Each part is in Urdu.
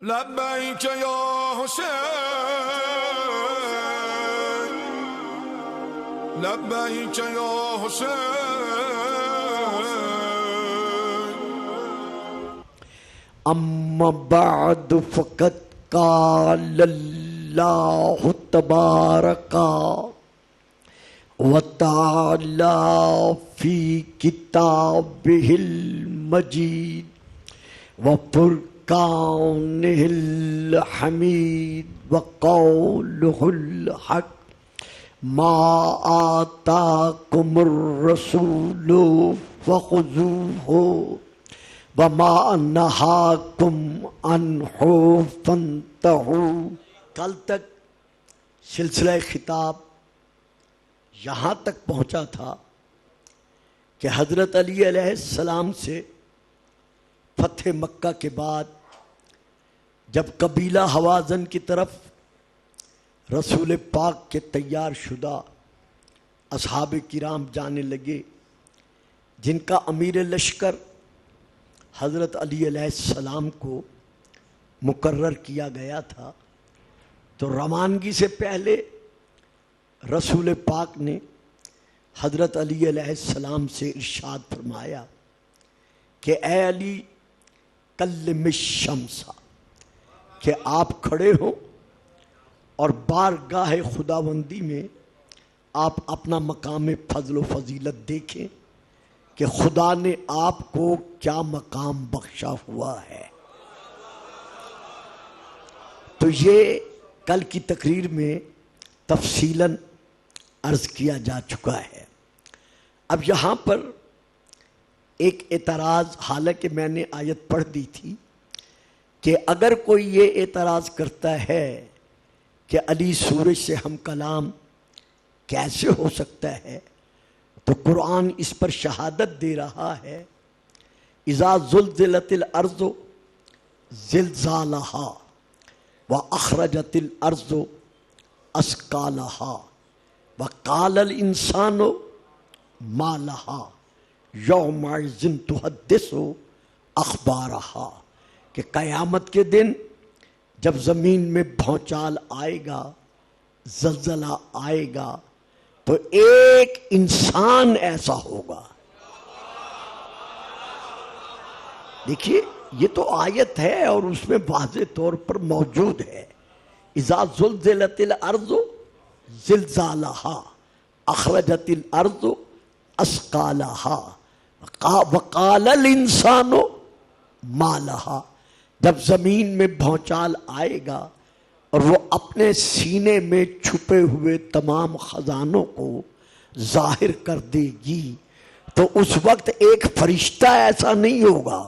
لبیک یا حسین لبیک یا حسین اما بعد فقد قال اللہ تبارک وتعالی فی کتابہ المجید وفرقانہ الحمید وقولہ الحق ما آتاکم الرسول فخذوہ وما نہاکم عنہ فانتہوا۔ کل تک سلسلہ خطاب یہاں تک پہنچا تھا کہ حضرت علی علیہ السلام سے فتح مکہ کے بعد جب قبیلہ حوازن کی طرف رسول پاک کے تیار شدہ اصحاب کرام جانے لگے، جن کا امیر لشکر حضرت علی علیہ السلام کو مقرر کیا گیا تھا، تو روانگی سے پہلے رسول پاک نے حضرت علی علیہ السلام سے ارشاد فرمایا کہ اے علی کلم الشمس، کہ آپ کھڑے ہوں اور بارگاہ خداوندی میں آپ اپنا مقام فضل و فضیلت دیکھیں کہ خدا نے آپ کو کیا مقام بخشا ہوا ہے۔ تو یہ کل کی تقریر میں تفصیلاً عرض کیا جا چکا ہے۔ اب یہاں پر ایک اعتراض، حالانکہ میں نے آیت پڑھ دی تھی کہ اگر کوئی یہ اعتراض کرتا ہے کہ علی سورج سے ہم کلام کیسے ہو سکتا ہے، تو قرآن اس پر شہادت دے رہا ہے، اذا زلزلت الارض زلزالہا واخرجت الارض اثقالہا وقال الانسان ما لہا یومئذ تحدث اخبارہا، کہ قیامت کے دن جب زمین میں بھونچال آئے گا، زلزلہ آئے گا، تو ایک انسان ایسا ہوگا۔ دیکھیے یہ تو آیت ہے اور اس میں واضح طور پر موجود ہے، اذا زلزلت الارض زلزالہا اخرجت الارض اثقالہا وقال الانسان ما لہا، جب زمین میں بھونچال آئے گا اور وہ اپنے سینے میں چھپے ہوئے تمام خزانوں کو ظاہر کر دے گی، تو اس وقت ایک فرشتہ ایسا نہیں ہوگا۔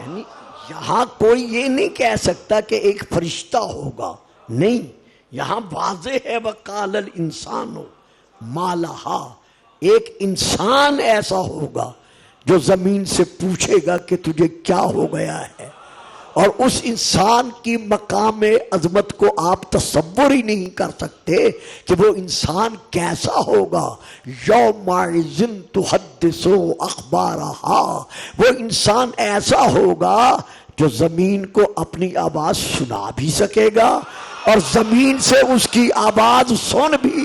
یعنی یہاں کوئی یہ نہیں کہہ سکتا کہ ایک فرشتہ ہوگا، نہیں، یہاں واضح ہے وقال الانسان ما لہا، ایک انسان ایسا ہوگا جو زمین سے پوچھے گا کہ تجھے کیا ہو گیا ہے، اور اس انسان کی مقام عظمت کو آپ تصور ہی نہیں کر سکتے کہ وہ انسان کیسا ہوگا۔ یومئذ تحدث اخبارہا، وہ انسان ایسا ہوگا جو زمین کو اپنی آواز سنا بھی سکے گا اور زمین سے اس کی آواز سن بھی۔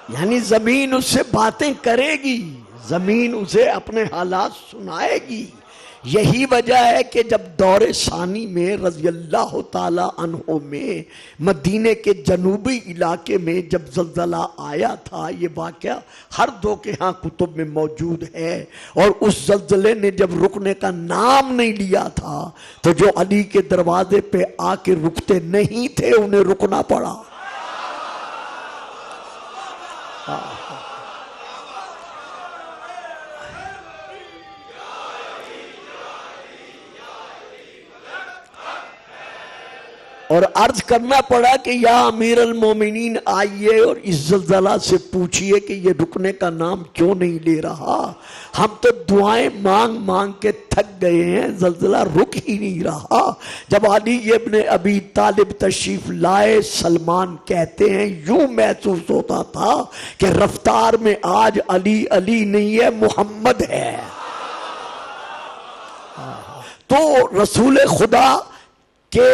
یعنی زمین اس سے باتیں کرے گی، زمین اسے اپنے حالات سنائے گی۔ یہی وجہ ہے کہ جب دور ثانی میں رضی اللہ تعالی عنہ میں مدینے کے جنوبی علاقے میں جب زلزلہ آیا تھا، یہ واقعہ ہر دو کے ہاں کتب میں موجود ہے، اور اس زلزلے نے جب رکنے کا نام نہیں لیا تھا تو جو علی کے دروازے پہ آ کے رکتے نہیں تھے انہیں رکنا پڑا۔ اور عرض کرنا پڑا کہ یا امیر المومنین آئیے اور اس زلزلہ سے پوچھئے کہ یہ رکنے کا نام کیوں نہیں لے رہا. ہم تو دعائیں مانگ مانگ کے تھک گئے ہیں، زلزلہ رک ہی نہیں رہا. جب علی ابن ابی طالب تشریف لائے، سلمان کہتے ہیں یوں محسوس ہوتا تھا کہ رفتار میں آج علی علی نہیں ہے، محمد ہے. تو رسول خدا کے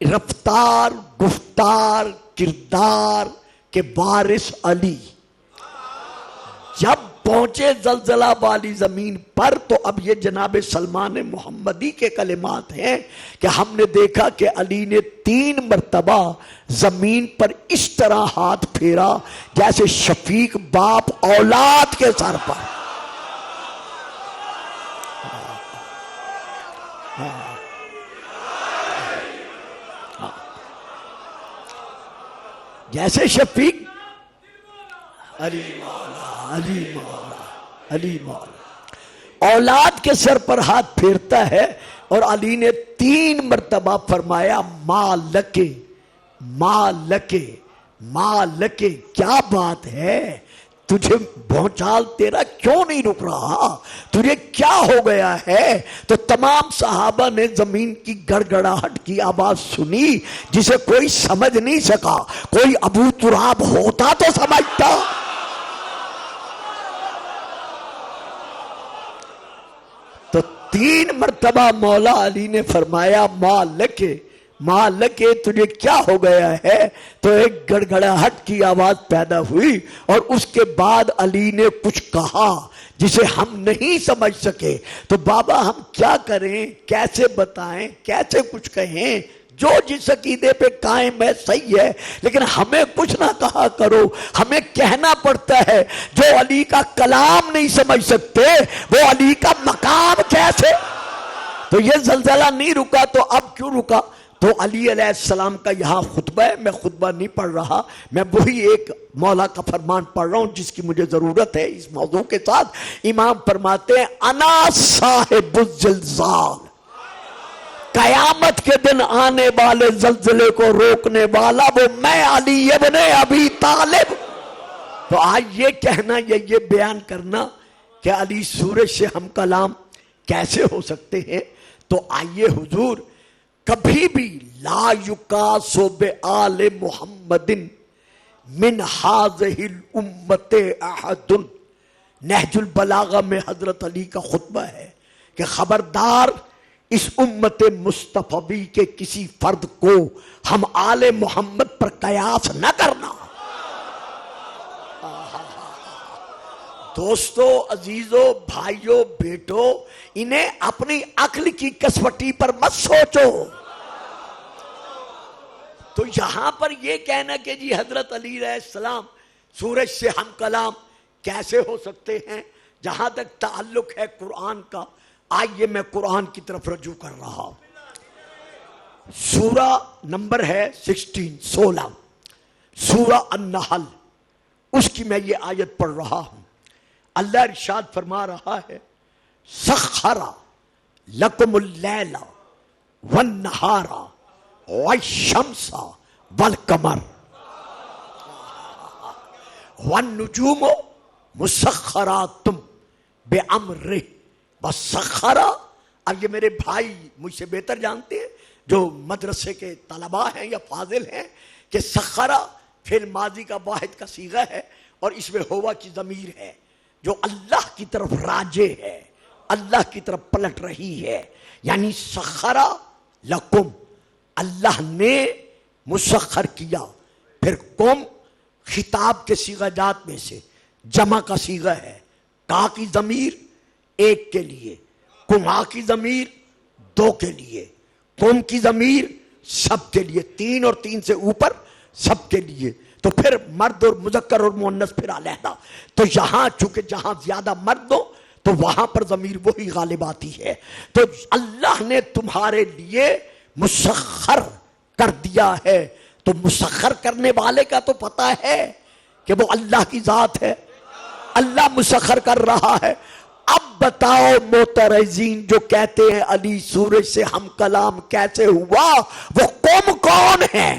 رفتار، گفتار، کردار کے وارث علی جب پہنچے زلزلہ والی زمین پر، تو اب یہ جناب سلمان محمدی کے کلمات ہیں کہ ہم نے دیکھا کہ علی نے 3 مرتبہ زمین پر اس طرح ہاتھ پھیرا جیسے شفیق باپ اولاد کے سر پر. جیسے شفیق علی مولا علی مولا علی مولا اولاد کے سر پر ہاتھ پھیرتا ہے. اور علی نے 3 مرتبہ فرمایا ما لکے ما لکے ما لکے، کیا بات ہے، تجھے بھونچال تیرا کیوں نہیں رک رہا، تجھے کیا ہو گیا ہے؟ تو تمام صحابہ نے زمین کی گڑگڑاہٹ کی آواز سنی جسے کوئی سمجھ نہیں سکا. کوئی ابو تراب ہوتا تو سمجھتا. تو 3 مرتبہ مولا علی نے فرمایا ماں لکے تجھے کیا ہو گیا ہے؟ تو ایک گڑگڑاہٹ کی آواز پیدا ہوئی اور اس کے بعد علی نے کچھ کہا جسے ہم نہیں سمجھ سکے. تو بابا ہم کیا کریں، کیسے بتائیں، کیسے کچھ کہیں؟ جو جس عقیدے پہ قائم ہے صحیح ہے، لیکن ہمیں کچھ نہ کہا کرو. ہمیں کہنا پڑتا ہے جو علی کا کلام نہیں سمجھ سکتے وہ علی کا مقام کیسے. تو یہ زلزلہ نہیں رکا تو اب کیوں رکا؟ تو علی علیہ السلام کا یہاں خطبہ ہے. میں خطبہ نہیں پڑھ رہا، میں وہی ایک مولا کا فرمان پڑھ رہا ہوں جس کی مجھے ضرورت ہے اس موضوع کے ساتھ. امام فرماتے ہیں انا صاحب الزلزال، قیامت کے دن آنے والے زلزلے کو روکنے والا وہ میں علی ابن ابی طالب. تو آج یہ کہنا یا یہ بیان کرنا کہ علی سورج سے ہم کلام کیسے ہو سکتے ہیں، تو آئیے حضور کبھی بھی لا یقاسو بآل محمد من هذه الامت احد. نہج البلاغہ میں حضرت علی کا خطبہ ہے کہ خبردار اس امت مصطفی کے کسی فرد کو ہم آل محمد پر قیاس نہ کرنا. دوستو، عزیزو، بھائیو، بیٹو، انہیں اپنی عقل کی کسوٹی پر مت سوچو. تو یہاں پر یہ کہنا کہ جی حضرت علی علیہ السلام سورج سے ہم کلام کیسے ہو سکتے ہیں، جہاں تک تعلق ہے قرآن کا، آئیے میں قرآن کی طرف رجوع کر رہا ہوں. سورہ نمبر ہے 16 سورہ النحل، اس کی میں یہ آیت پڑھ رہا ہوں. اللہ ارشاد فرما رہا ہے سخر لکم اللیل والنہار والشمس والقمر والنجوم مسخرات بامرہ وسخر. اب یہ میرے بھائی مجھ سے بہتر جانتے ہیں جو مدرسے کے طلباء ہیں یا فاضل ہیں کہ سخرہ فعل ماضی کا واحد کا صیغہ ہے اور اس میں ہوا کی ضمیر ہے جو اللہ کی طرف راجع ہے، اللہ کی طرف پلٹ رہی ہے. یعنی سخرہ لکم، اللہ نے مسخر کیا. پھر کم خطاب کے صیغہ جات میں سے جمع کا صیغہ ہے. کا کی ضمیر ایک کے لیے، کما کی ضمیر 2 کے لیے، کم کی ضمیر سب کے لیے، 3 اور 3 سے اوپر سب کے لیے. تو پھر مرد اور مذکر اور مؤنث پھر علیحدہ. تو یہاں چونکہ جہاں زیادہ مرد ہو تو وہاں پر ضمیر وہی غالب آتی ہے. تو اللہ نے تمہارے لیے مسخر کر دیا ہے. تو مسخر کرنے والے کا تو پتا ہے کہ وہ اللہ کی ذات ہے، اللہ مسخر کر رہا ہے. اب بتاؤ معترضین جو کہتے ہیں علی سورج سے ہم کلام کیسے ہوا، وہ قوم کون ہے؟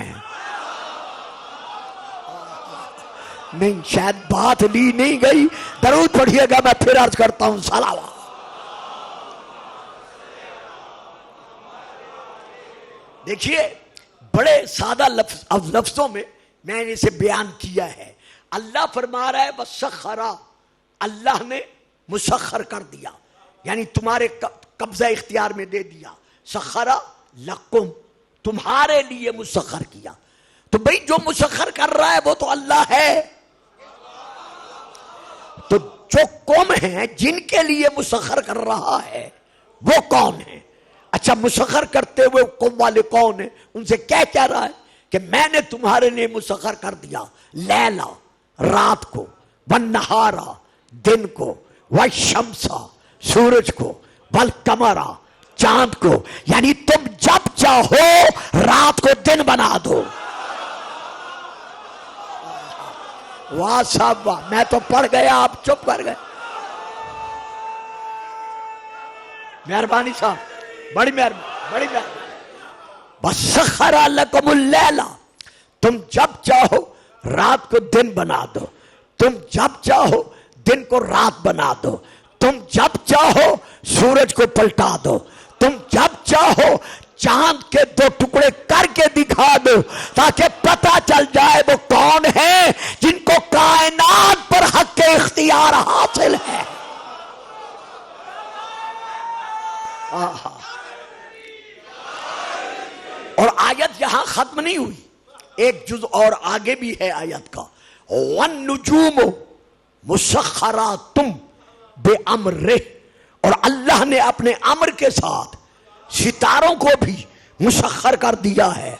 نہیں، شاید بات لی نہیں گئی. درود پڑھیے گا، میں پھر عرض کرتا ہوں صلوات. دیکھیے بڑے سادہ لفظوں میں میں نے اسے بیان کیا ہے. اللہ فرما رہا ہے وسخرا، اللہ نے مسخر کر دیا، یعنی تمہارے قبضہ اختیار میں دے دیا. سخرا لکم، تمہارے لیے مسخر کیا. تو بھئی جو مسخر کر رہا ہے وہ تو اللہ ہے. تو جو قوم ہیں جن کے لیے مسخر کر رہا ہے وہ کون ہے؟ اچھا، مسخر کرتے ہوئے قوم والے کون ہیں؟ ان سے کیا کہہ رہا ہے کہ میں نے تمہارے لیے مسخر کر دیا لیلا، رات کو، والنہارا، دن کو، والشمسا، سورج کو، والقمرا، چاند کو، یعنی تم جب چاہو رات کو دن بنا دو. واہ صاحب واہ، میں تو پڑھ گیا، آپ چپ کر گئے. مہربانی صاحب، بڑی مہربانی، بڑی مہربانی. وَسَخَّرَ لَكُمُ اللَّيْلَ، تم جب چاہو رات کو دن بنا دو، تم جب چاہو دن کو رات بنا دو، تم جب چاہو سورج کو پلٹا دو، تم جب چاہو چاند کے دو ٹکڑے کر کے دکھا دو، تاکہ پتہ چل جائے وہ کون ہے جن کو کائنات پر حق اختیار حاصل ہے. اور آیت یہاں ختم نہیں ہوئی، ایک جز اور آگے بھی ہے آیت کا. وَالنُّجُومُ مُسَخَّرَاتٌ بِأَمْرِهِ، اور اللہ نے اپنے امر کے ساتھ ستاروں کو بھی مسخر کر دیا ہے.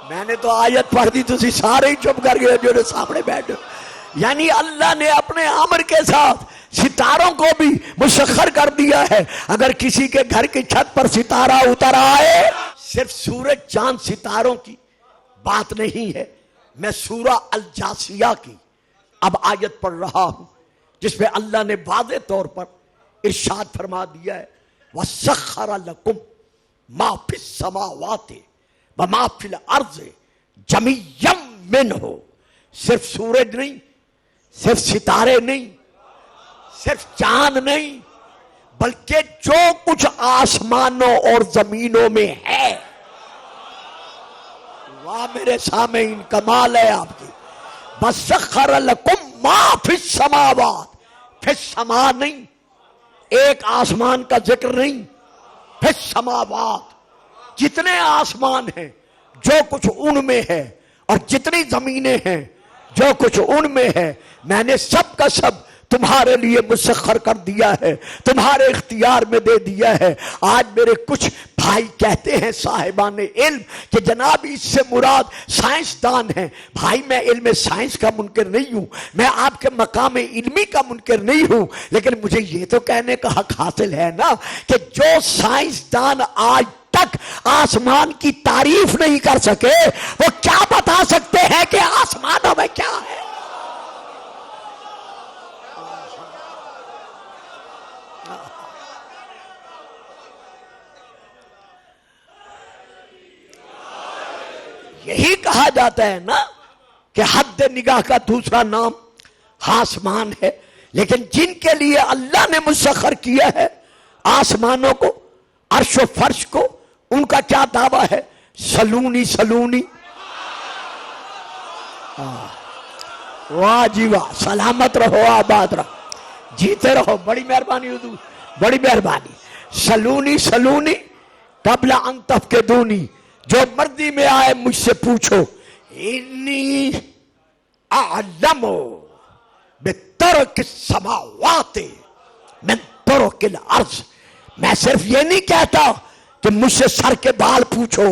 میں نے تو آیت پڑھ دی، تسی سارے ہی چپ کر گئے جو سامنے بیٹھے. یعنی اللہ نے اپنے امر کے ساتھ ستاروں کو بھی مسخر کر دیا ہے. اگر کسی کے گھر کی چھت پر ستارہ اتر آئے، صرف سورج چاند ستاروں کی بات نہیں ہے، میں سورہ الجاسیہ کی اب آیت پڑھ رہا ہوں جس میں اللہ نے واضح طور پر ارشاد فرما دیا ہے وَسَخَّرَ لَكُمْ مَا فِي السَّمَاوَاتِ وَمَا فِي الْأَرْضِ جَمِيعًا مِّنْهُ. صرف سورج نہیں، صرف ستارے نہیں، صرف چاند نہیں، بلکہ جو کچھ آسمانوں اور زمینوں میں ہے. واہ میرے سامعین، کمال ہے آپ کی. وَسَخَّرَ لَكُمْ مَا فِي السَّمَاوَاتِ، پھر سما نہیں، ایک آسمان کا ذکر نہیں، پھر سماوات، جتنے آسمان ہیں جو کچھ ان میں ہے، اور جتنی زمینیں ہیں جو کچھ ان میں ہے، میں نے سب کا سب تمہارے لیے مسخر کر دیا ہے، تمہارے اختیار میں دے دیا ہے. آج میرے کچھ بھائی کہتے ہیں صاحبان علم کہ جناب اس سے مراد سائنسدان ہیں. بھائی میں علم سائنس کا منکر نہیں ہوں، میں آپ کے مقام علمی کا منکر نہیں ہوں، لیکن مجھے یہ تو کہنے کا حق حاصل ہے نا کہ جو سائنسدان آج تک آسمان کی تعریف نہیں کر سکے وہ کیا بتا سکتے ہیں کہ آسمانوں میں کیا ہے. یہی کہا جاتا ہے نا کہ حد نگاہ کا دوسرا نام آسمان ہے. لیکن جن کے لیے اللہ نے مسخر کیا ہے آسمانوں کو، عرش و فرش کو، ان کا کیا دعویٰ ہے؟ سلونی سلونی. واہ جی واہ، سلامت رہو، آباد رہو، جیتے رہو. بڑی مہربانی حضور، بڑی مہربانی. سلونی سلونی قبل ان تفقدونی، جو مرضی میں آئے مجھ سے پوچھو. انی اعلم بترک السماوات من ترک الارض، میں صرف یہ نہیں کہتا کہ مجھ سے سر کے بال پوچھو.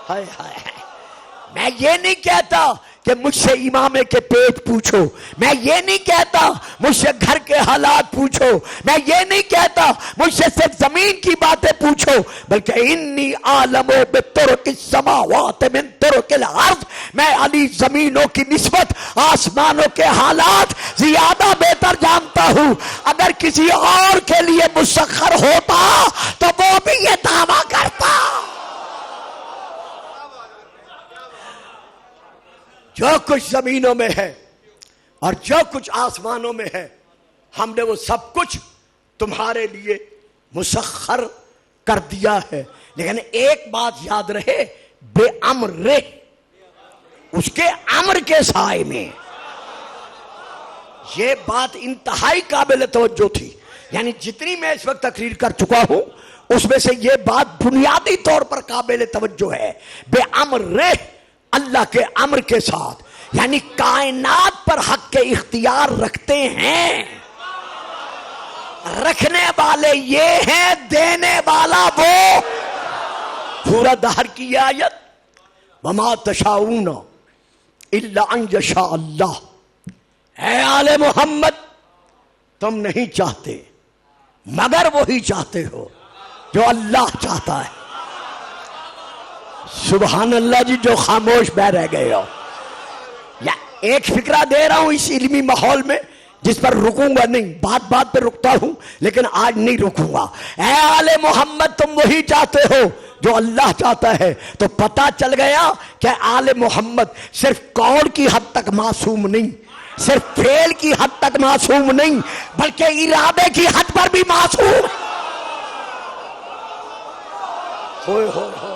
ہائے ہائے، میں یہ نہیں کہتا کہ مجھ سے امام کے پیٹ پوچھو، میں یہ نہیں کہتا مجھ سے گھر کے حالات پوچھو، میں یہ نہیں کہتا مجھ سے صرف زمین کی باتیں پوچھو، بلکہ انی عالم بطرق السماوات من طرق الارض، میں علی زمینوں کی نسبت آسمانوں کے حالات زیادہ بہتر جانتا ہوں۔ اگر کسی اور کے لیے مسخر ہوتا تو وہ بھی یہ دعویٰ کرتا۔ جو کچھ زمینوں میں ہے اور جو کچھ آسمانوں میں ہے، ہم نے وہ سب کچھ تمہارے لیے مسخر کر دیا ہے، لیکن ایک بات یاد رہے، بے امر، اس کے امر کے سائے میں۔ یہ بات انتہائی قابل توجہ تھی، یعنی جتنی میں اس وقت تقریر کر چکا ہوں اس میں سے یہ بات بنیادی طور پر قابل توجہ ہے۔ بے امر، اللہ کے امر کے ساتھ، یعنی کائنات پر حق کے اختیار رکھتے ہیں، رکھنے والے یہ ہیں، دینے والا وہ۔ سورہ دہر کی یہ آیت، وما تشاؤون الا ان یشاء اللہ، اے آل محمد تم نہیں چاہتے مگر وہی چاہتے ہو جو اللہ چاہتا ہے۔ سبحان اللہ جی، جو خاموش بہ رہ گئے ہو، یا ایک فکرہ دے رہا ہوں اس علمی ماحول میں جس پر رکوں گا نہیں، بات بات پہ رکتا ہوں لیکن آج نہیں رکوں گا۔ اے آل محمد تم وہی چاہتے ہو جو اللہ چاہتا ہے، تو پتہ چل گیا کہ آل محمد صرف قول کی حد تک معصوم نہیں، صرف فعل کی حد تک معصوم نہیں، بلکہ ارادے کی حد پر بھی معصوم ہے۔ ہوئے ہوئے ہوئے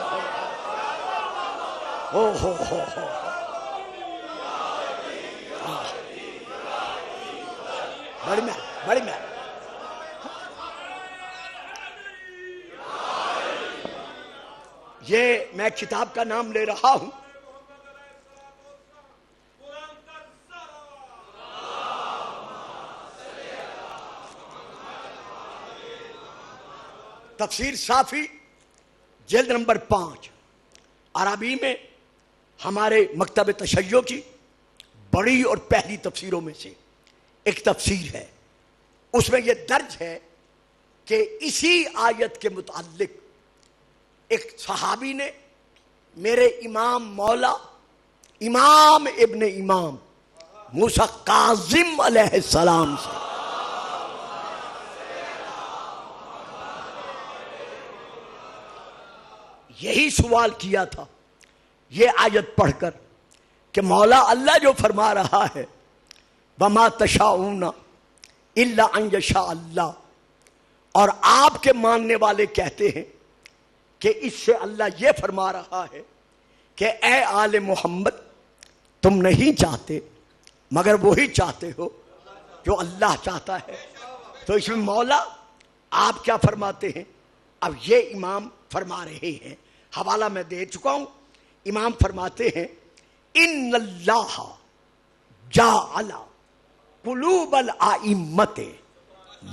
بڑی میں یہ میں کتاب کا نام لے رہا ہوں، تفسیر صافی جلد نمبر 5، عربی میں ہمارے مکتب تشیع کی بڑی اور پہلی تفسیروں میں سے ایک تفسیر ہے۔ اس میں یہ درج ہے کہ اسی آیت کے متعلق ایک صحابی نے میرے امام مولا امام ابن امام موسیٰ کاظم علیہ السلام سے یہی سوال کیا تھا، یہ آیت پڑھ کر کہ مولا اللہ جو فرما رہا ہے وَمَا تَشَاءُونَ إِلَّا أَن يَشَاءَ اللہ، اور آپ کے ماننے والے کہتے ہیں کہ اس سے اللہ یہ فرما رہا ہے کہ اے آل محمد تم نہیں چاہتے مگر وہی چاہتے ہو جو اللہ چاہتا ہے۔ تو اس میں مولا آپ کیا فرماتے ہیں؟ اب یہ امام فرما رہے ہیں، حوالہ میں دے چکا ہوں۔ امام فرماتے ہیں ان اللہ جعل قلوب الائمۃ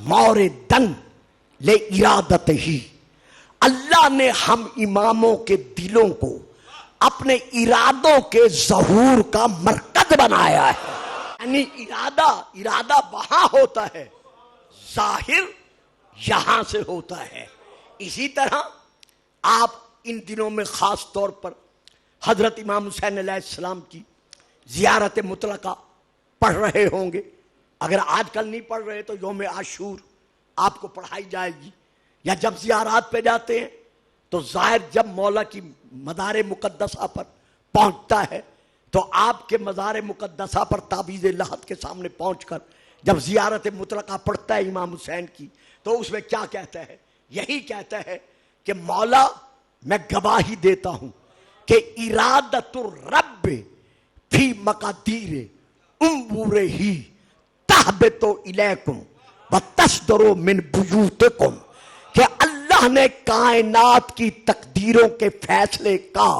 موردن لارادتہ، اللہ نے ہم اماموں کے دلوں کو اپنے ارادوں کے ظہور کا مرکز بنایا ہے، یعنی ارادہ وہاں ہوتا ہے، ظاہر یہاں سے ہوتا ہے۔ اسی طرح آپ ان دنوں میں خاص طور پر حضرت امام حسین علیہ السلام کی زیارت مطلقہ پڑھ رہے ہوں گے، اگر آج کل نہیں پڑھ رہے تو یوم عاشور آپ کو پڑھائی جائے گی، یا جب زیارات پہ جاتے ہیں تو ظاہر جب مولا کی مزار مقدسہ پر پہنچتا ہے تو آپ کے مزار مقدسہ پر تعویذ لحد کے سامنے پہنچ کر جب زیارت مطلقہ پڑھتا ہے امام حسین کی، تو اس میں کیا کہتا ہے؟ یہی کہتا ہے کہ مولا میں گواہی دیتا ہوں کہ ارادت الرب فی مقادیر امورہ تہبط الیکم وتصدر من بیوتکم، کہ اللہ نے کائنات کی تقدیروں کے فیصلے کا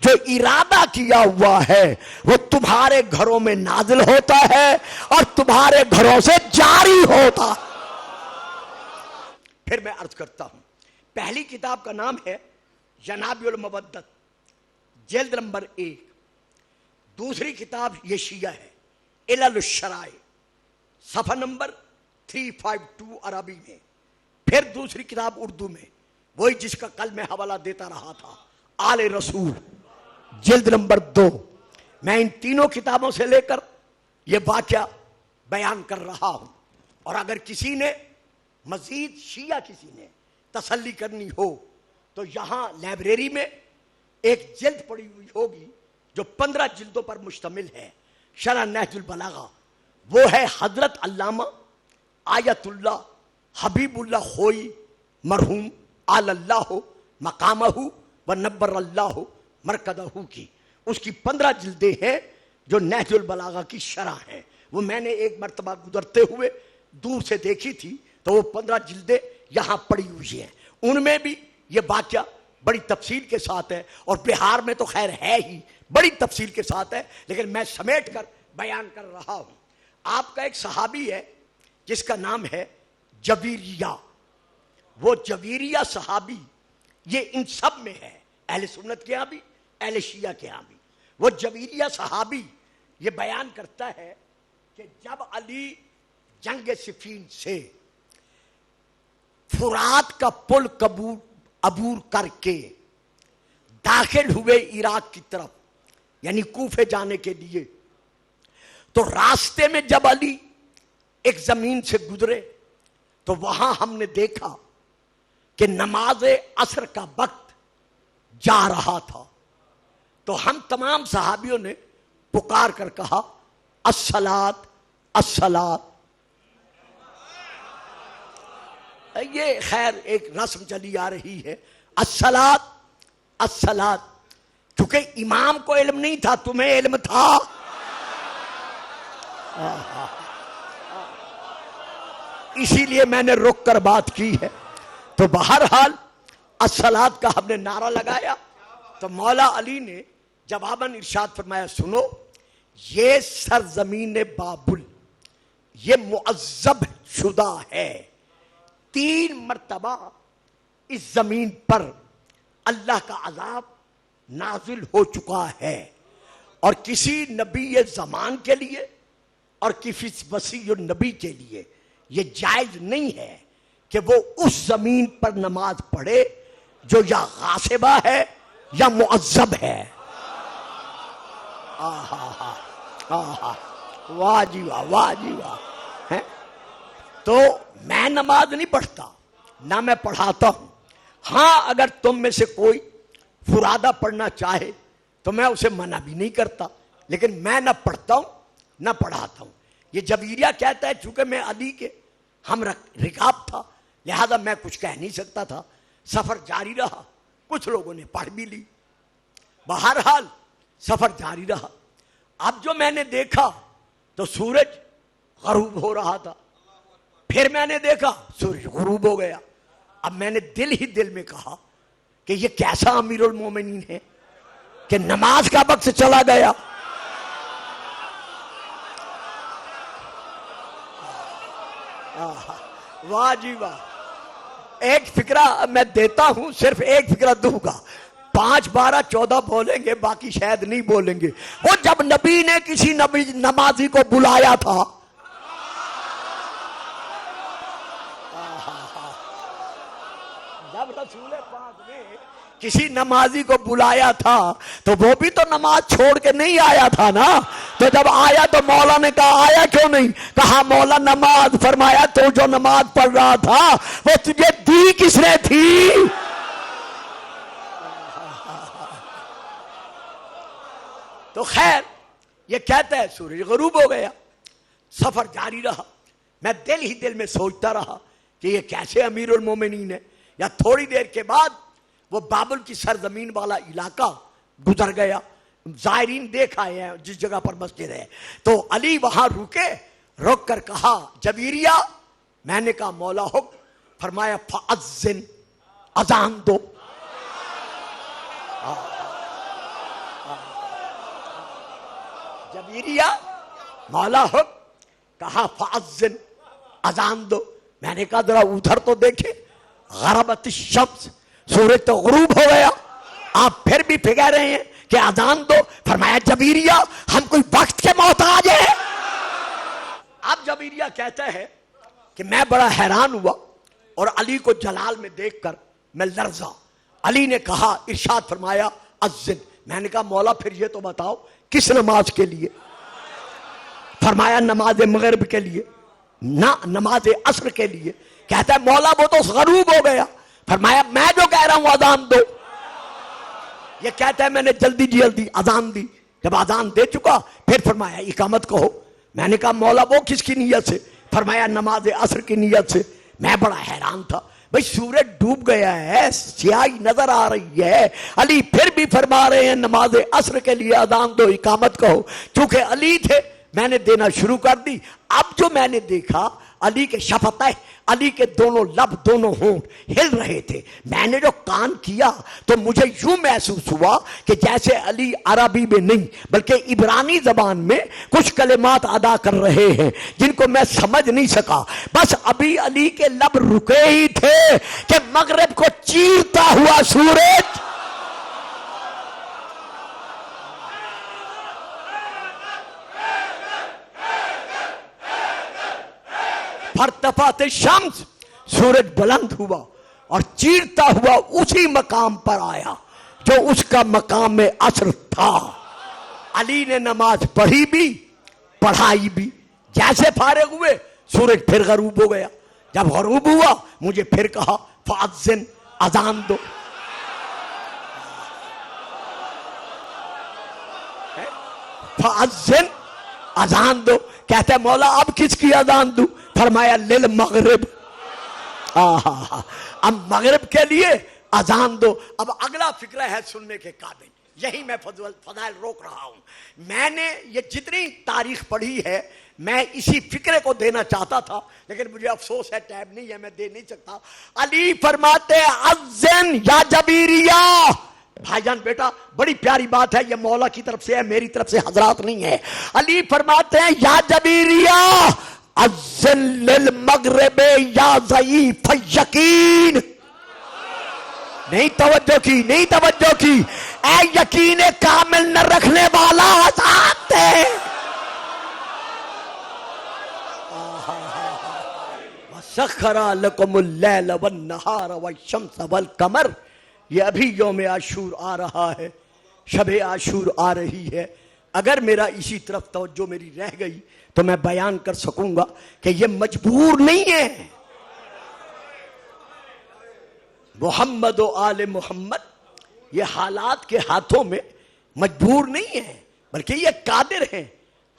جو ارادہ کیا ہوا ہے وہ تمہارے گھروں میں نازل ہوتا ہے اور تمہارے گھروں سے جاری ہوتا ہے۔ پھر میں عرض کرتا ہوں، پہلی کتاب کا نام ہے ینابیع المودت، جلد نمبر 1، دوسری کتاب یہ شیعہ ہے، علل الشرائع، صفحہ نمبر 352 عربی میں. پھر دوسری کتاب اردو میں، وہی جس کا کل میں حوالہ دیتا رہا تھا، آل رسول، جلد نمبر 2. میں ان تینوں کتابوں سے لے کر یہ واقعہ بیان کر رہا ہوں. اور اگر کسی نے مزید شیعہ کسی نے تسلی کرنی ہو تو یہاں لائبریری میں ایک جلد پڑی ہوئی ہوگی جو 15 جلدوں پر مشتمل ہے، شرح نہج البلاغہ. وہ ہے حضرت علامہ آیت اللہ حبیب اللہ خوئی مرحوم آل اللہ مقامہ و نبر اللہ مرکدہ کی. اس کی 15 جلدیں ہیں جو نہج البلاغہ کی شرح ہیں. وہ میں نے ایک مرتبہ گزرتے ہوئے دور سے دیکھی تھی تو وہ 15 جلدیں یہاں پڑی ہوئی ہیں. ان میں بھی یہ واقعہ بڑی تفصیل کے ساتھ ہے، اور بہار میں تو خیر ہے ہی، بڑی تفصیل کے ساتھ ہے، لیکن میں سمیٹ کر بیان کر رہا ہوں. آپ کا ایک صحابی ہے جس کا نام ہے جویریہ. وہ جویریہ صحابی یہ ان سب میں ہے، اہل سنت کے ہاں بھی، اہل شیعہ کے ہاں بھی. وہ جویریہ صحابی یہ بیان کرتا ہے کہ جب علی جنگ صفین سے فرات کا پل عبور کر کے داخل ہوئے عراق کی طرف، یعنی کوفے جانے کے لیے، تو راستے میں جب علی ایک زمین سے گزرے تو وہاں ہم نے دیکھا کہ نماز عصر کا وقت جا رہا تھا. تو ہم تمام صحابیوں نے پکار کر کہا الصلاۃ الصلاۃ. یہ خیر ایک رسم چلی آ رہی ہے، الصلاۃ الصلاۃ. کیونکہ امام کو علم نہیں تھا، تمہیں علم تھا. اسی لیے میں نے رک کر بات کی ہے. تو بہرحال الصلاۃ کا ہم نے نعرہ لگایا تو مولا علی نے جواباً ارشاد فرمایا، سنو، یہ سرزمین بابل یہ معذب شدہ ہے. 3 مرتبہ اس زمین پر اللہ کا عذاب نازل ہو چکا ہے، اور کسی نبی زمان کے لیے اور کسی وصی النبی کے لیے یہ جائز نہیں ہے کہ وہ اس زمین پر نماز پڑھے جو یا غاصبہ ہے یا معذب ہے. واہ جی واہ، واہ جی واہ. تو میں نماز نہیں پڑھتا، نہ میں پڑھاتا ہوں. ہاں اگر تم میں سے کوئی فرادہ پڑھنا چاہے تو میں اسے منع بھی نہیں کرتا، لیکن میں نہ پڑھتا ہوں نہ پڑھاتا ہوں. یہ جویریہ کہتا ہے چونکہ میں علی کے ہم رکاب تھا لہذا میں کچھ کہہ نہیں سکتا تھا. سفر جاری رہا، کچھ لوگوں نے پڑھ بھی لی. بہرحال سفر جاری رہا. اب جو میں نے دیکھا تو سورج غروب ہو رہا تھا، پھر میں نے دیکھا سورج غروب ہو گیا. اب میں نے دل ہی دل میں کہا کہ یہ کیسا امیر المومنین ہے کہ نماز کا وقت چلا گیا. واہ جی واہ. ایک فکرہ میں دیتا ہوں، صرف ایک فکرہ دوں گا. 5 12 14 بولیں گے، باقی شاید نہیں بولیں گے. وہ جب نبی نے کسی نمازی کو بلایا تھا، جب رسول پاک نے کسی نمازی کو بلایا تھا تو وہ بھی تو نماز چھوڑ کے نہیں آیا تھا نا. تو جب آیا تو مولا نے کہا آیا کیوں نہیں؟ کہا مولا نماز. فرمایا تو جو نماز پڑھ رہا تھا وہ تجھے دی کس نے تھی؟ تو خیر یہ کہتا ہے سورج غروب ہو گیا. سفر جاری رہا. میں دل ہی دل میں سوچتا رہا کہ یہ کیسے امیر المومنین ہے. یا تھوڑی دیر کے بعد وہ بابل کی سرزمین والا علاقہ گزر گیا. زائرین دیکھ آئے ہیں جس جگہ پر مسجد ہے. تو علی وہاں رکے، رک کر کہا جویریہ. میں نے کہا مولا حکم. فرمایا فأذن، اذان دو. جویریہ مولا حکم. کہا فأذن، اذان دو. میں نے کہا ذرا ادھر تو دیکھے. غربت الشمس، سورج تو غروب ہو گیا. آپ پھر بھی جھوٹے کہہ رہے ہیں کہ اذان دو. فرمایا جبیریہ ہم کوئی وقت کے محتاج ہیں؟ اب جبیریہ کہتا ہے کہ میں بڑا حیران ہوا اور علی کو جلال میں دیکھ کر میں لرزا. علی نے کہا، ارشاد فرمایا اذن. میں نے کہا مولا پھر یہ تو بتاؤ کس نماز کے لیے؟ فرمایا نماز مغرب کے لیے، نہ نماز عصر کے لیے. کہتا ہے مولا وہ تو غروب ہو گیا. فرمایا میں جو کہہ رہا ہوں اذان دو. یہ کہتا ہے میں نے جلدی اذان دی. جب اذان دے چکا پھر فرمایا اقامت کہو. میں نے کہا مولا وہ کس کی نیت سے؟ فرمایا نماز عصر کی نیت سے. میں بڑا حیران تھا، بھئی سورج ڈوب گیا ہے، سیاہی نظر آ رہی ہے، علی پھر بھی فرما رہے ہیں نماز عصر کے لیے اذان دو، اقامت کہو. چونکہ علی تھے میں نے دینا شروع کر دی. اب جو میں نے دیکھا علی کے شفتیں، علی کے دونوں لب، دونوں ہونٹ ہل رہے تھے. میں نے جو کان کیا تو مجھے یوں محسوس ہوا کہ جیسے علی عربی میں نہیں بلکہ عبرانی زبان میں کچھ کلمات ادا کر رہے ہیں جن کو میں سمجھ نہیں سکا. بس ابھی علی کے لب رکے ہی تھے کہ مغرب کو چیرتا ہوا سورج فارتفعت الشمس، سورج بلند ہوا اور چیرتا ہوا اسی مقام پر آیا جو اس کا مقام عصر تھا. علی نے نماز پڑھی بھی پڑھائی بھی. جیسے فارغ ہوئے سورج پھر غروب ہو گیا. جب غروب ہوا مجھے پھر کہا فاذن، اذان دو. فاذن، اذان دو. کہتے ہیں مولا اب کس کی اذان دوں؟ فرمایا للمغرب. اب مغرب کے لیے اذان دو. اب اگلا فکرہ ہے سننے کے قابل. یہی میں فضائل روک رہا ہوں. میں نے یہ جتنی تاریخ پڑھی ہے میں اسی فکرے کو دینا چاہتا تھا لیکن مجھے افسوس ہے ٹائم نہیں ہے، میں دے نہیں سکتا. علی فرماتے اذن یا جبیریہ. بھائی جان بیٹا بڑی پیاری بات ہے، یہ مولا کی طرف سے ہے، میری طرف سے حضرات نہیں ہے. علی فرماتے ہیں یا جبیریہ اذن للمغرب یا ضعیف یقین. نہیں توجہ کی اے یقین کامل نہ رکھنے والا آزاد ہے. وسخر لکم اللیل والنہار والشمس والقمر. یہ ابھی یوم عاشور آ رہا ہے، شب عاشور آ رہی ہے. اگر میرا اسی طرف توجہ میری رہ گئی تو میں بیان کر سکوں گا کہ یہ مجبور نہیں ہے. محمد و آل محمد یہ حالات کے ہاتھوں میں مجبور نہیں ہے بلکہ یہ قادر ہیں،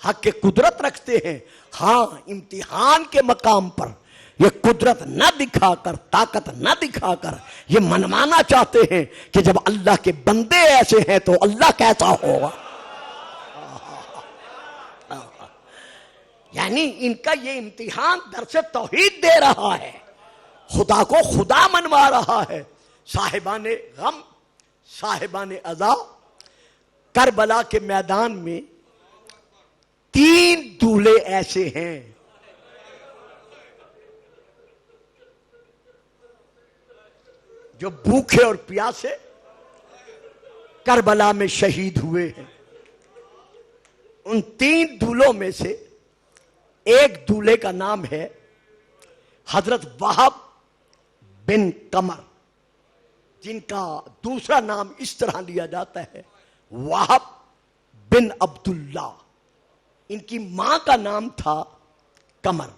حق کے قدرت رکھتے ہیں. ہاں امتحان کے مقام پر یہ قدرت نہ دکھا کر، طاقت نہ دکھا کر یہ منوانا چاہتے ہیں کہ جب اللہ کے بندے ایسے ہیں تو اللہ کیسا ہوگا. یعنی ان کا یہ امتحان درس توحید دے رہا ہے، خدا کو خدا منوا رہا ہے. صاحبان غم، صاحبان عزا، کربلا کے میدان میں 3 دولے ایسے ہیں جو بھوکے اور پیاسے کربلا میں شہید ہوئے ہیں. ان 3 دولوں میں سے ایک دولے کا نام ہے حضرت وہب بن قمر، جن کا دوسرا نام اس طرح لیا جاتا ہے وہب بن عبداللہ. ان کی ماں کا نام تھا قمر،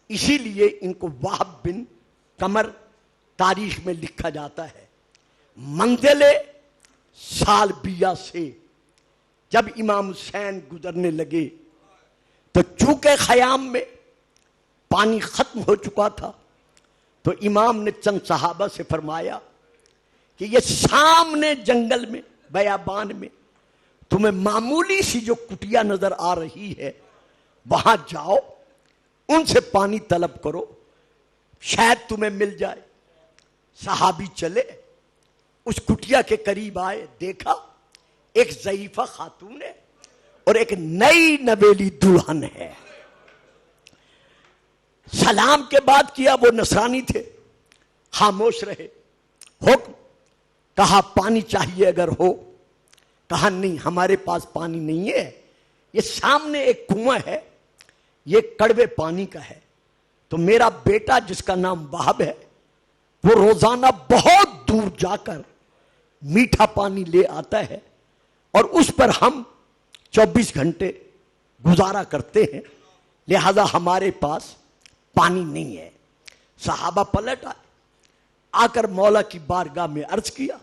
اسی لیے ان کو وہب بن قمر تاریخ میں لکھا جاتا ہے. منزل سالبیہ سے جب امام حسین گزرنے لگے تو چونکہ خیام میں پانی ختم ہو چکا تھا تو امام نے چند صحابہ سے فرمایا کہ یہ سامنے جنگل میں بیابان میں تمہیں معمولی سی جو کٹیا نظر آ رہی ہے وہاں جاؤ، ان سے پانی طلب کرو، شاید تمہیں مل جائے. صحابی چلے، اس کٹیا کے قریب آئے، دیکھا ایک ضعیفہ خاتون ہے اور ایک نئی نویلی دلہن ہے. سلام کے بعد کیا، وہ نصرانی تھے، خاموش رہے. حکم کہا پانی چاہیے اگر ہو کہا نہیں ہمارے پاس پانی نہیں ہے، یہ سامنے ایک کنواں ہے، یہ کڑوے پانی کا ہے، تو میرا بیٹا جس کا نام وہب ہے وہ روزانہ بہت دور جا کر میٹھا پانی لے آتا ہے اور اس پر ہم 24 گھنٹے گزارا کرتے ہیں، لہذا ہمارے پاس پانی نہیں ہے۔ صحابہ پلٹ آئے، آ کر مولا کی بارگاہ میں عرض کیا،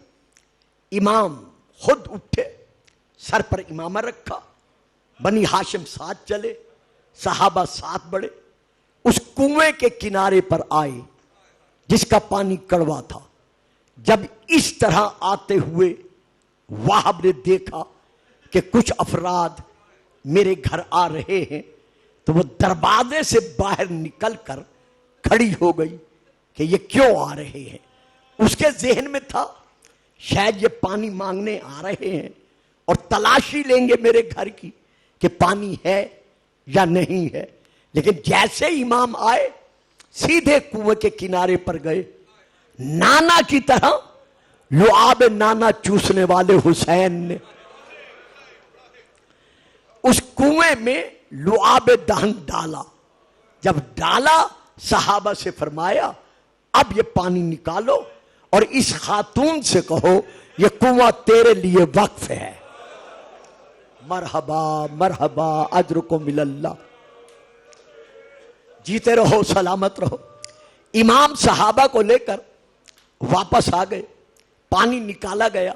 امام خود اٹھے، سر پر امامہ رکھا، بنی ہاشم ساتھ چلے، صحابہ ساتھ بڑھے، اس کنویں کے کنارے پر آئے جس کا پانی کڑوا تھا۔ جب اس طرح آتے ہوئے وہب نے دیکھا کہ کچھ افراد میرے گھر آ رہے ہیں تو وہ دروازے سے باہر نکل کر کھڑی ہو گئی کہ یہ کیوں آ رہے ہیں۔ اس کے ذہن میں تھا شاید یہ پانی مانگنے آ رہے ہیں اور تلاشی لیں گے میرے گھر کی کہ پانی ہے یا نہیں ہے، لیکن جیسے امام آئے سیدھے کنویں کے کنارے پر گئے، نانا کی طرح لعاب نانا چوسنے والے حسین نے اس کنویں میں لعاب دہن ڈالا۔ جب ڈالا صحابہ سے فرمایا اب یہ پانی نکالو اور اس خاتون سے کہو یہ کنواں تیرے لیے وقف ہے۔ مرحبا مرحبا اجرکم اللہ، جیتے رہو سلامت رہو۔ امام صحابہ کو لے کر واپس آ گئے، پانی نکالا گیا،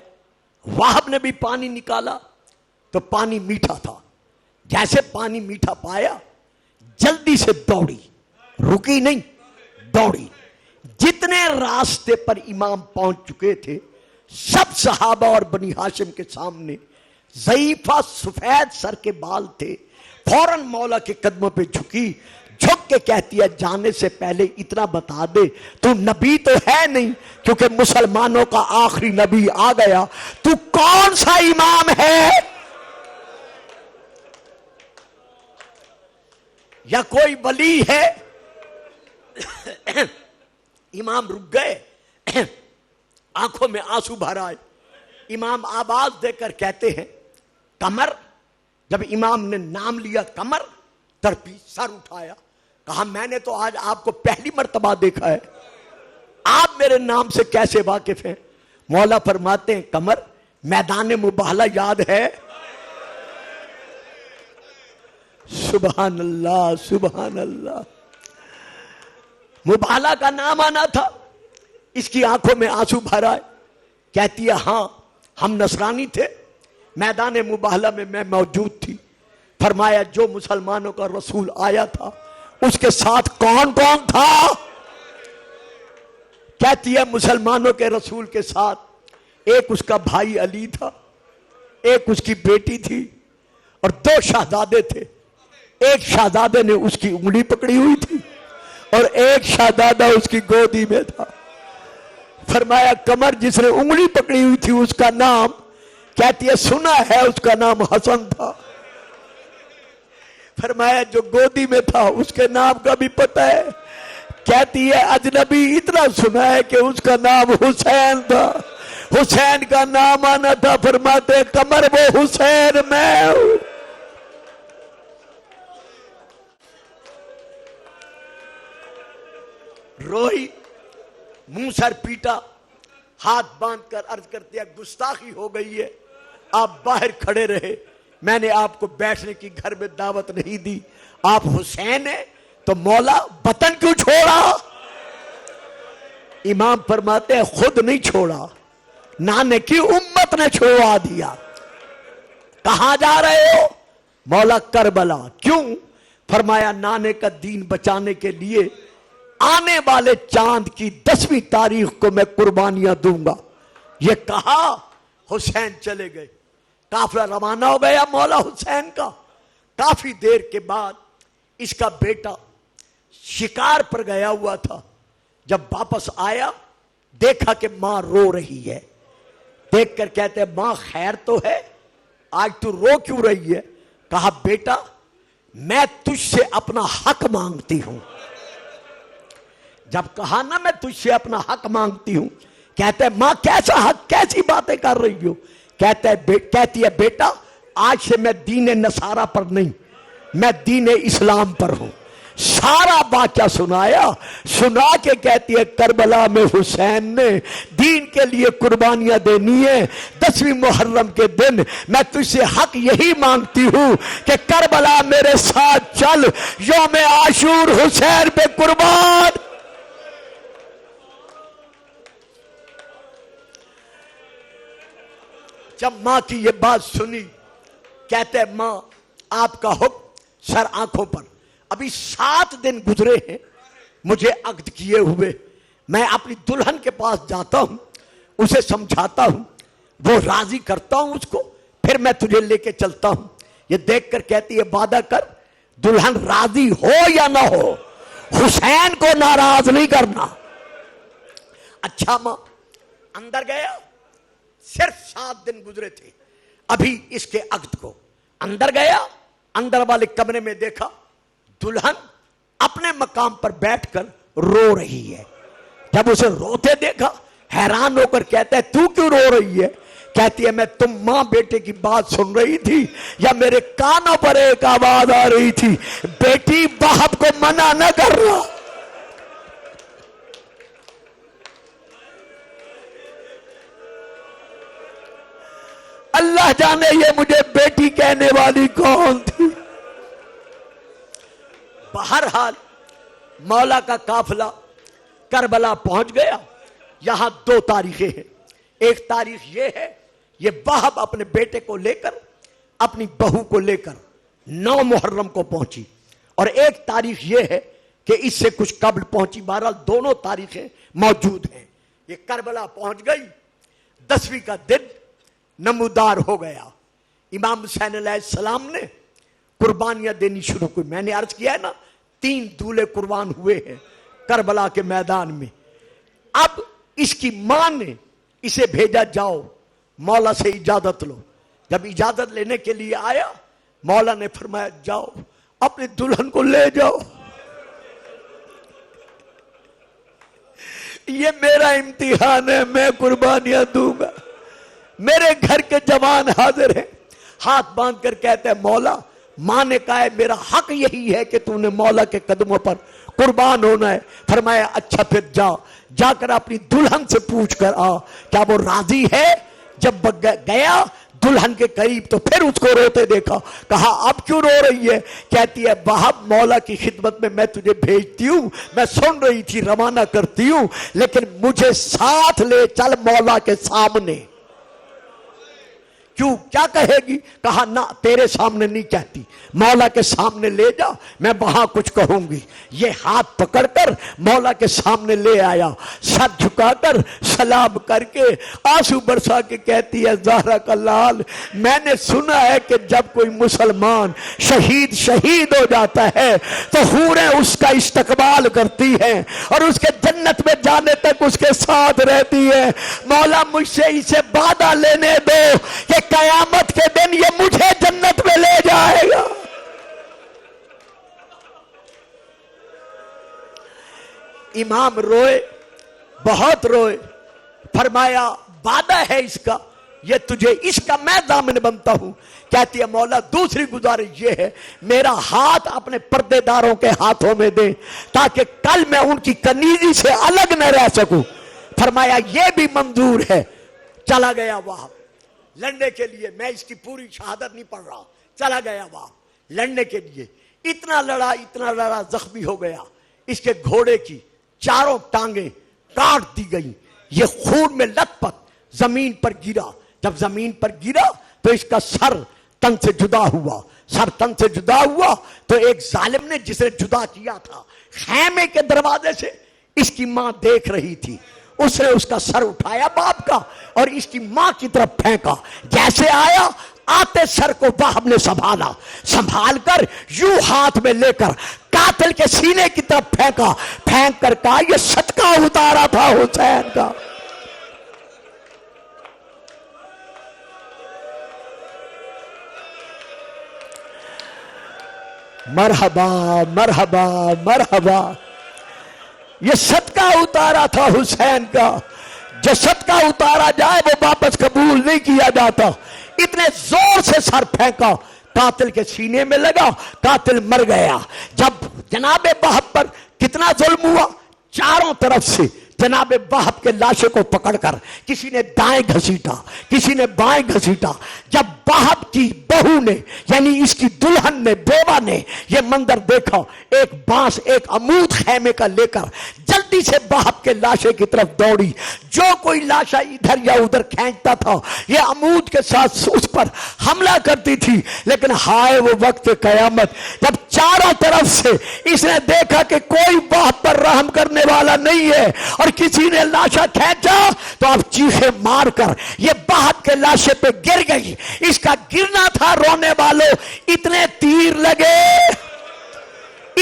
وہب نے بھی پانی نکالا تو پانی میٹھا تھا۔ جیسے پانی میٹھا پایا جلدی سے دوڑی، رکی نہیں، دوڑی۔ جتنے راستے پر امام پہنچ چکے تھے سب صحابہ اور بنی ہاشم کے سامنے، ضعیفہ سفید سر کے بال تھے، فوراً مولا کے قدموں پہ جھکی، جھک کے کہتی ہے جانے سے پہلے اتنا بتا دے تو نبی تو ہے نہیں کیونکہ مسلمانوں کا آخری نبی آ گیا، تو کون سا امام ہے یا کوئی ولی ہے؟ امام رک گئے، آنکھوں میں آنسو بھر آئے۔ امام آواز دے کر کہتے ہیں قمر۔ جب امام نے نام لیا قمر، ترپی سر اٹھایا، کہا میں نے تو آج آپ کو پہلی مرتبہ دیکھا ہے، آپ میرے نام سے کیسے واقف ہیں؟ مولا فرماتے ہیں قمر میدان مباہلہ یاد ہے؟ سبحان اللہ سبحان اللہ، مباہلہ کا نام آنا تھا۔ اس کی آنکھوں میں آنسو بھر آئے، کہتی ہے ہاں ہم نصرانی تھے، میدان مباہلہ میں میں موجود تھی۔ فرمایا جو مسلمانوں کا رسول آیا تھا اس کے ساتھ کون کون تھا؟ کہتی ہے مسلمانوں کے رسول کے ساتھ ایک اس کا بھائی علی تھا، ایک اس کی بیٹی تھی اور 2 شہزادے تھے۔ ایک شہزادے نے اس کی انگلی پکڑی ہوئی تھی اور ایک شہزادہ اس کی گودی میں تھا۔ فرمایا قمر جس نے انگلی پکڑی ہوئی تھی اس کا نام، کہتی ہے سنا ہے اس کا نام حسن تھا۔ فرمایا جو گودی میں تھا اس کے نام کا بھی پتہ ہے، کہتی ہے اجنبی اتنا سنا ہے کہ اس کا نام حسین تھا، حسین کا نام آنا تھا۔ فرماتے ہیں قمر وہ حسین میں ہوں۔ روئی، منہ سر پیٹا، ہاتھ باندھ کر عرض کرتی ہے گستاخی ہو گئی ہے، آپ باہر کھڑے رہے، میں نے آپ کو بیٹھنے کی گھر میں دعوت نہیں دی، آپ حسین ہیں تو مولا وطن کیوں چھوڑا؟ امام فرماتے ہیں خود نہیں چھوڑا، نانے کی امت نے چھوڑا دیا۔ کہاں جا رہے ہو؟ مولا کربلا۔ کیوں؟ فرمایا نانے کا دین بچانے کے لیے آنے والے چاند کی 10ویں تاریخ کو میں قربانیاں دوں گا۔ یہ کہا حسین چلے گئے، قافلہ روانہ ہو گیا مولا حسین کا۔ کافی دیر کے بعد اس کا بیٹا شکار پر گیا ہوا تھا، جب واپس آیا دیکھا کہ ماں رو رہی ہے، دیکھ کر کہتے ہیں ماں خیر تو ہے، آج تو رو کیوں رہی ہے؟ کہا بیٹا میں تجھ سے اپنا حق مانگتی ہوں۔ جب کہا نا میں تجھ سے اپنا حق مانگتی ہوں، کہتے ہیں ماں کیسا حق، کیسی باتیں کر رہی ہو؟ کہتی ہے بیٹا آج سے میں دین نصارہ پر نہیں، میں دین اسلام پر ہوں۔ سارا واقعہ سنایا، سنا کے کہتی ہے کربلا میں حسین نے دین کے لیے قربانیاں دینی ہے۔ 10ویں محرم کے دن میں تجھ سے حق یہی مانگتی ہوں کہ کربلا میرے ساتھ چل، یوم عاشور حسین پہ قربان۔ جب ماں کی یہ بات سنی، کہتے ماں آپ کا حکم سر آنکھوں پر، ابھی 7 دن گزرے ہیں مجھے عقد کیے ہوئے، میں اپنی دلہن کے پاس جاتا ہوں، اسے سمجھاتا ہوں، وہ راضی کرتا ہوں اس کو، پھر میں تجھے لے کے چلتا ہوں۔ یہ دیکھ کر کہتی ہے وعدہ کر دلہن راضی ہو یا نہ ہو حسین کو ناراض نہیں کرنا۔ اچھا ماں، اندر گیا، صرف 7 دن گزرے تھے ابھی اس کے عقد کو، اندر گیا، اندر والے کمرے میں دیکھا دلہن اپنے مقام پر بیٹھ کر رو رہی ہے۔ جب اسے روتے دیکھا حیران ہو کر کہتا ہے تو کیوں رو رہی ہے؟ کہتی ہے میں تم ماں بیٹے کی بات سن رہی تھی یا میرے کانوں پر ایک آواز آ رہی تھی بیٹی باپ کو منع نہ کرنا۔ اللہ جانے یہ مجھے بیٹی کہنے والی کون تھی۔ بہرحال مولا کا قافلہ کربلا پہنچ گیا۔ یہاں 2 تاریخیں ہیں، ایک تاریخ یہ ہے یہ وہب اپنے بیٹے کو لے کر اپنی بہو کو لے کر 9 محرم کو پہنچی، اور ایک تاریخ یہ ہے کہ اس سے کچھ قبل پہنچی۔ بہرحال دونوں تاریخیں موجود ہیں۔ یہ کربلا پہنچ گئی، 10ویں کا دن نمودار ہو گیا۔ امام حسین علیہ السلام نے قربانیاں دینی شروع کی۔ میں نے عرض کیا ہے نا 3 دولے قربان ہوئے ہیں کربلا کے میدان میں۔ اب اس کی ماں نے اسے بھیجا جاؤ مولا سے اجازت لو۔ جب اجازت لینے کے لیے آیا مولا نے فرمایا جاؤ اپنی دلہن کو لے جاؤ، یہ میرا امتحان ہے، میں قربانیاں دوں گا، میرے گھر کے جوان حاضر ہیں۔ ہاتھ باندھ کر کہتے ہیں مولا ماں نے کہا ہے میرا حق یہی ہے کہ تو نے مولا کے قدموں پر قربان ہونا ہے۔ فرمایا اچھا پھر جا کر اپنی دلہن سے پوچھ کر آ کیا وہ راضی ہے۔ جب گیا دلہن کے قریب تو پھر اس کو روتے دیکھا، کہا اب کیوں رو رہی ہے؟ کہتی ہے وہب مولا کی خدمت میں تجھے بھیجتی ہوں، میں سن رہی تھی روانہ کرتی ہوں، لیکن مجھے ساتھ لے چل مولا کے سامنے۔ کیوں کیا کہے گی؟ کہا نہ تیرے سامنے نہیں کہتی، مولا کے سامنے لے جا، میں وہاں کچھ کہوں گی۔ یہ ہاتھ پکڑ کر مولا کے سامنے لے آیا، سر جھکا کر سلام کر کے آنسو برسا کے کہتی ہے زہرا کا لال میں نے سنا ہے کہ جب کوئی مسلمان شہید ہو جاتا ہے تو حوریں اس کا استقبال کرتی ہیں اور اس کے جنت میں جانے تک اس کے ساتھ رہتی ہے۔ مولا مجھ سے اسے وعدہ لینے دو کہ قیامت کے دن یہ مجھے جنت میں لے جائے گا۔ امام روئے، بہت روئے، فرمایا وعدہ ہے اس کا، یہ تجھے اس کا میں ضامن بنتا ہوں۔ کہتی ہے مولا دوسری گزارش یہ ہے میرا ہاتھ اپنے پردے داروں کے ہاتھوں میں دے تاکہ کل میں ان کی کنیزی سے الگ نہ رہ سکوں۔ فرمایا یہ بھی منظور ہے۔ چلا گیا وہاں لڑنے کے لیے، میں اس کی پوری شہادت نہیں پڑھ رہا، چلا گیا وہاں لڑنے کے لیے، اتنا لڑا زخمی ہو گیا، اس کے گھوڑے کی 4 ٹانگیں کاٹ دی گئی، یہ خون میں لت پت زمین پر گرا۔ جب زمین پر گرا تو اس کا سر تن سے جدا ہوا، تو ایک ظالم نے جسے جدا کیا تھا خیمے کے دروازے سے اس کی ماں دیکھ رہی تھی، اس نے اس کا سر اٹھایا باپ کا اور اس کی ماں کی طرف پھینکا۔ جیسے آیا آتے سر کو وہب نے سنبھال کر یوں ہاتھ میں لے کر قاتل کے سینے کی طرف پھینک کر کہا یہ صدقہ اتارا تھا حسین کا۔ مرحبا مرحبا مرحبا، یہ صدقہ اتارا تھا حسین کا۔ جو صدقہ اتارا جائے وہ واپس قبول نہیں نہیں کیا جاتا. اتنے زور سے سر پھینکا, قاتل کے سینے میں لگا, قاتل مر گیا. جب جناب وہب پر کتنا ظلم ہوا, چاروں طرف سے جناب وہب کے لاشے کو پکڑ کر کسی نے دائیں گھسیٹا, کسی نے بائیں گھسیٹا. جب وہب کی بہو نے یعنی اس کی دلہن نے, بیوہ نے یہ منظر دیکھا, ایک بانس ایک عمود خیمے کا لے کر جلدی سے وہب کے لاشے کی طرف دوڑی. جو کوئی لاشا ادھر یا ادھر کھینچتا تھا یہ عمود کے ساتھ اس پر حملہ کرتی تھی. لیکن ہائے وہ وقت قیامت جب چاروں طرف سے اس نے دیکھا کہ کوئی وہب پر رحم کرنے والا نہیں ہے اور کسی نے لاشا کھینچا تو اب چیخے مار کر یہ وہب کے لاشے پہ گر گئی. اس کا گرنا تھا, رونے والوں اتنے تیر لگے,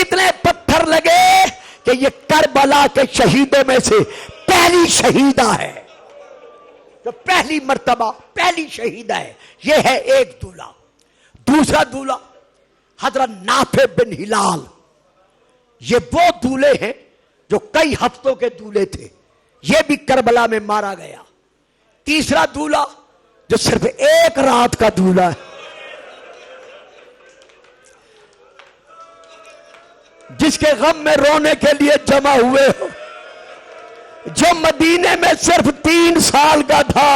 اتنے پتھر لگے کہ یہ کربلا کے شہیدوں میں سے پہلی شہیدہ ہے, جو پہلی مرتبہ پہلی شہیدہ ہے. یہ ہے ایک دولہ. دوسرا دولہ حضرت نافع بن ہلال. یہ وہ دولے ہیں جو کئی ہفتوں کے دولے تھے, یہ بھی کربلا میں مارا گیا. تیسرا دولہ جو صرف ایک رات کا دولہ ہے, جس کے غم میں رونے کے لیے جمع ہوئے ہو, جو مدینے میں صرف 3 سال کا تھا,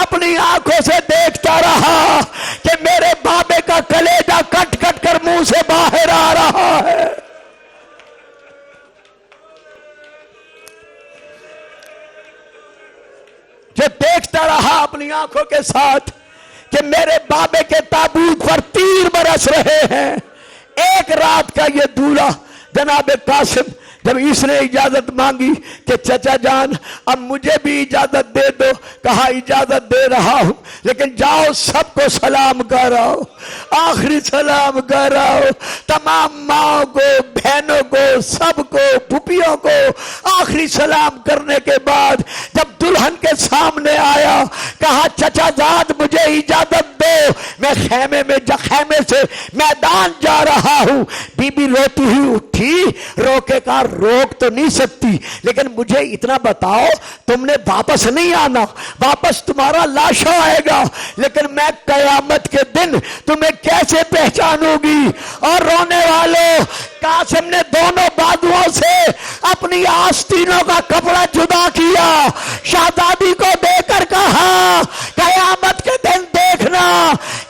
اپنی آنکھوں سے دیکھتا رہا کہ میرے بابے کا کلیجہ کٹ کٹ کر منہ سے باہر آ رہا ہے. جو دیکھتا رہا اپنی آنکھوں کے ساتھ کہ میرے بابے کے تابوت پر تیر برس رہے ہیں. ایک رات کا یہ دولہ جناب قاسم جب اس نے اجازت مانگی کہ چچا جان اب مجھے بھی اجازت دے دو, کہا اجازت دے رہا ہوں لیکن جاؤ سب کو سلام کراؤ, آخری سلام کراؤ, تمام ماں کو, بہنوں کو, سب کو, پھوپھیوں کو آخری سلام کرنے کے بعد جب دلہن کے سامنے آیا کہا چچا زاد مجھے اجازت دو, میں خیمے سے میدان جا رہا ہوں. بی بی روتی ہی اٹھی, روکے کا روک تو نہیں سکتی لیکن مجھے اتنا بتاؤ تم نے واپس نہیں آنا, واپس تمہارا لاشا آئے گا, لیکن میں قیامت کے دن تمہیں کیسے پہچانوں گی. اور رونے والوں قاسم نے دونوں بازوؤں سے اپنی آستینوں کا کپڑا جدا کیا, شہزادی کو دے کر کہا قیامت کے دن دیکھنا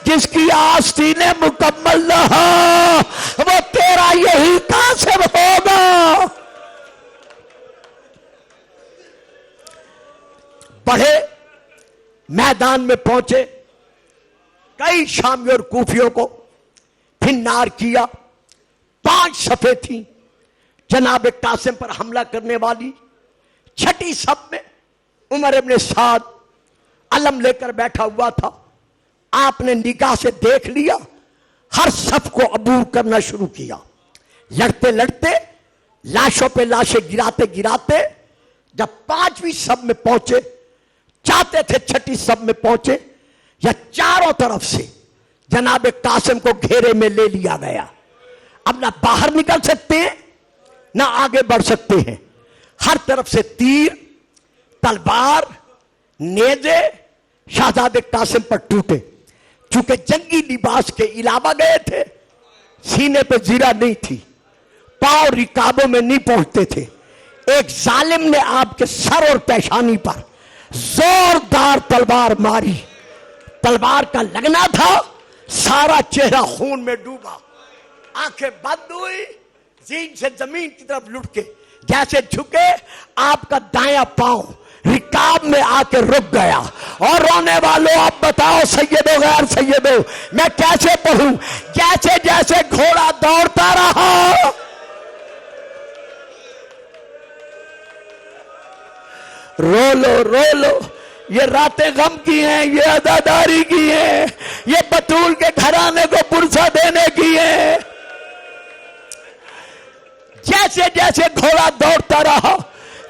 جس کی آستینیں مکمل نہ ہو وہ تیرا یہی قاسم ہوگا. بڑھے میدان میں پہنچے, کئی شامی اور کوفیوں کو پھنار کیا. 5 صفیں تھیں جناب قاسم پر حملہ کرنے والی. 6ٹی صف میں عمر ابن سعد علم لے کر بیٹھا ہوا تھا. آپ نے نگاہ سے دیکھ لیا, ہر صف کو عبور کرنا شروع کیا. لڑتے لڑتے لاشوں پہ لاشیں گراتے گراتے جب 5ویں صف میں پہنچے, چاہتے تھے 6ٹی صف میں پہنچے, یا چاروں طرف سے جناب قاسم کو گھیرے میں لے لیا گیا. اب نہ باہر نکل سکتے ہیں نہ آگے بڑھ سکتے ہیں. ہر طرف سے تیر, تلوار, نیزے شہزادے قاسم پر ٹوٹے. چونکہ جنگی لباس کے علاوہ گئے تھے, سینے پہ زیرہ نہیں تھی, پاؤں رکابوں میں نہیں پہنچتے تھے. ایک ظالم نے آپ کے سر اور پیشانی پر زوردار تلوار ماری. تلوار کا لگنا تھا, سارا چہرہ خون میں ڈوبا, آنکھیں بند ہوئی, زین سے زمین کی طرف لٹ کے جیسے جھکے آپ کا دایاں پاؤں رکاب میں آ کے رک گیا. اور رونے والوں اب بتاؤ سیدو غیر سیدو میں کیسے پڑھوں, جیسے جیسے گھوڑا دوڑتا رہا رو لو یہ راتیں غم کی ہیں, یہ عزاداری کی ہیں, یہ بطول کے گھرانے کو پرسہ دینے کی ہیں. جیسے جیسے گھوڑا دوڑتا رہا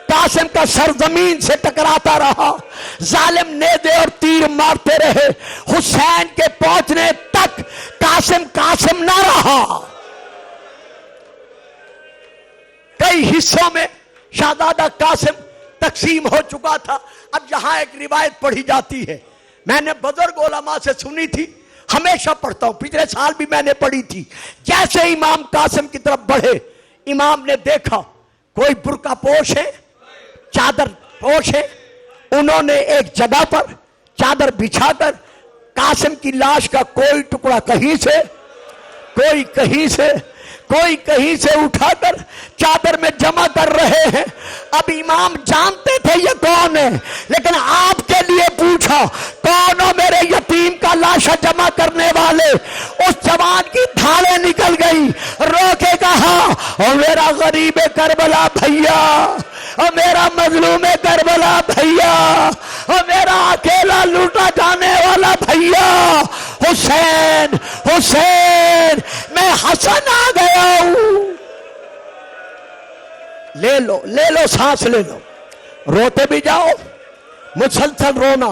قاسم کا سر زمین سے ٹکراتا رہا, ظالم نیزے اور تیر مارتے رہے. حسین کے پہنچنے تک قاسم نہ رہا. کئی حصوں میں شہزادہ قاسم تقسیم ہو چکا تھا. اب یہاں ایک روایت پڑھی جاتی ہے, میں نے بزرگ علماء سے سنی تھی, ہمیشہ پڑھتا ہوں, پچھلے سال بھی میں نے پڑھی تھی. جیسے امام قاسم کی طرف بڑھے, امام نے دیکھا کوئی برقع پوش ہے, چادر پوش ہے. انہوں نے ایک جگہ پر چادر بچھا کر قاسم کی لاش کا کوئی ٹکڑا کہیں سے, کوئی کہیں سے, کوئی کہیں سے اٹھا کر چادر میں جمع کر رہے ہیں. اب امام جانتے تھے یہ کون ہے, لیکن آپ کے لیے پوچھا کون ہو میرے یتیم کا لاشا جمع کرنے والے. اس جوان کی دھاڑیں نکل گئی, رو کے کہا او میرا غریب کربلا بھیا, او میرا مظلوم کربلا بھیا, او میرا اکیلا لوٹا جانے والا بھیا حسین, حسین میں حسن آ گیا ہوں. لے لو, لے لو, سانس لے لو. روتے بھی جاؤ, مسلسل رونا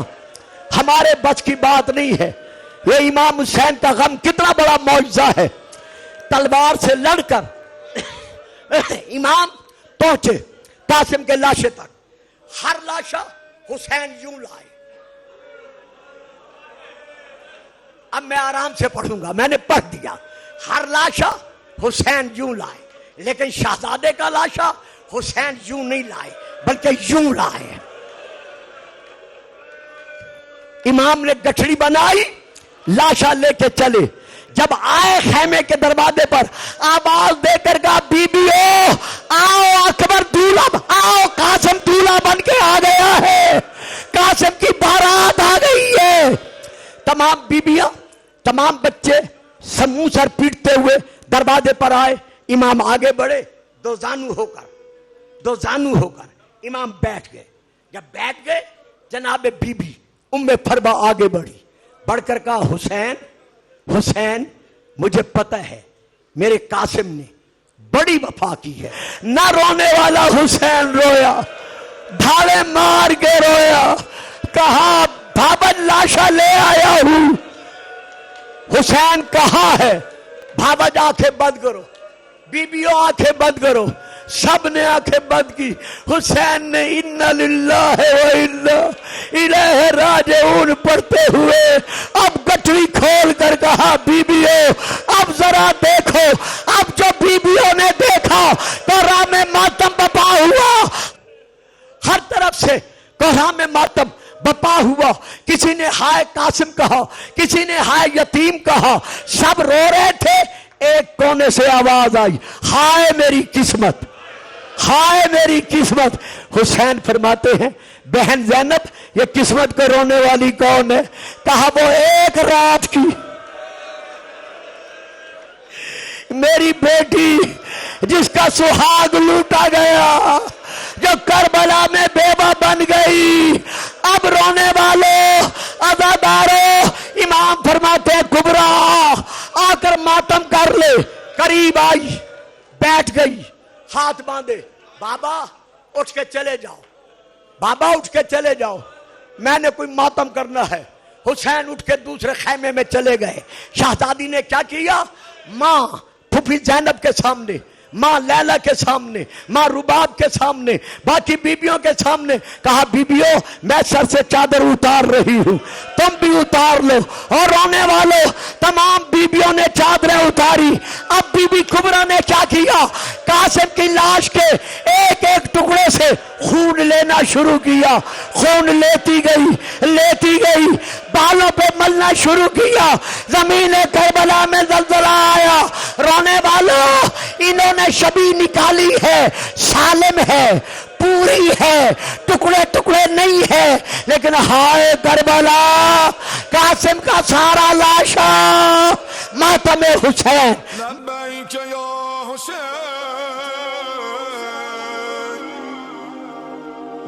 ہمارے بس کی بات نہیں ہے. یہ امام حسین کا غم کتنا بڑا معجزہ ہے. تلوار سے لڑ کر امام پہنچے قاسم کے لاشے تک. ہر لاشا حسین یوں لائے. اب میں آرام سے پڑھوں گا, میں نے پڑھ دیا. ہر لاشا حسین یوں لائے, لیکن شہزادے کا لاشا حسین یوں نہیں لائے بلکہ یوں لائے. امام نے گٹھڑی بنائی, لاشا لے کے چلے. جب آئے خیمے کے دروازے پر, آواز دے کر کہا بیبیو آؤ, اکبر دولہا, آؤ قاسم دولہا بن کے آ گیا ہے, قاسم کی بارات آ گئی ہے. تمام بیبیاں, تمام بچے سمو سر پیٹتے ہوئے دروازے پر آئے. امام آگے بڑھے, دو زانو ہو کر, دو زانو ہو کر امام بیٹھ گئے. جب بیٹھ گئے جناب بی بی ام فربا آگے بڑھی, بڑھ کر کہا حسین, حسین مجھے پتہ ہے میرے قاسم نے بڑی وفا کی ہے. نہ رونے والا حسین رویا, دھاڑے مار کے رویا, کہا بھاون لاشا لے آیا ہوں. حسین کہاں ہے؟ بھاون آنکھیں بند کرو, بیبیوں آنکھیں بند کرو. سب نے آنکھیں بند کی. حسین نے انا للہ و انا الیہ راجعون پڑھتے ہوئے اب گٹھڑی کھول کر کہا بیبیوں اب ذرا دیکھو. اب جو بیبیوں نے دیکھا کوہرام ماتم بپا ہوا, ہر طرف سے کوہرام ماتم بپا ہوا. کسی نے ہائے قاسم کہا, کسی نے ہائے یتیم کہا, سب رو رہے تھے. ایک کونے سے آواز آئی, ہائے میری قسمت, ہائے میری قسمت. حسین فرماتے ہیں بہن زینب یہ قسمت کو رونے والی کون ہے؟ کہا وہ ایک رات کی میری بیٹی جس کا سہاگ لوٹا گیا, جو کربلا میں بیوہ بن گئی. اب رونے والوں, عزاداروں, امام فرماتے ہیں کبرا آ کر ماتم کر لے. قریب آئی, بیٹھ گئی, ہاتھ باندھے. بابا اٹھ کے چلے جاؤ, بابا اٹھ کے چلے جاؤ, میں نے کوئی ماتم کرنا ہے. حسین اٹھ کے دوسرے خیمے میں چلے گئے. شہزادی نے کیا کیا؟ ماں پھوپھی زینب کے سامنے, ماں لیلا کے سامنے, ماں رباب کے سامنے, باقی بیبیوں کے سامنے کہا بیبیوں میں سر سے چادر اتار رہی ہوں, تم بھی اتار لو. اور رونے والوں تمام بیبیوں نے چادریں اتاری. اب بی بی کبرا نے کیا کیا؟ قاسم کی لاش کے ایک ایک ٹکڑے سے خون لینا شروع کیا. خون لیتی گئی, لیتی گئی, بالوں پہ ملنا شروع کیا. زمین کربلا میں زلزلہ آیا. رونے والوں انہوں نے شبی نکالی ہے, سالم ہے, پوری ہے, ٹکڑے ٹکڑے نہیں ہے. لیکن ہائے کربلا, قاسم کا سارا لاشا ماتم حسین. لبیک یا حسین,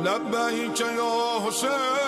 لبیک یا حسین.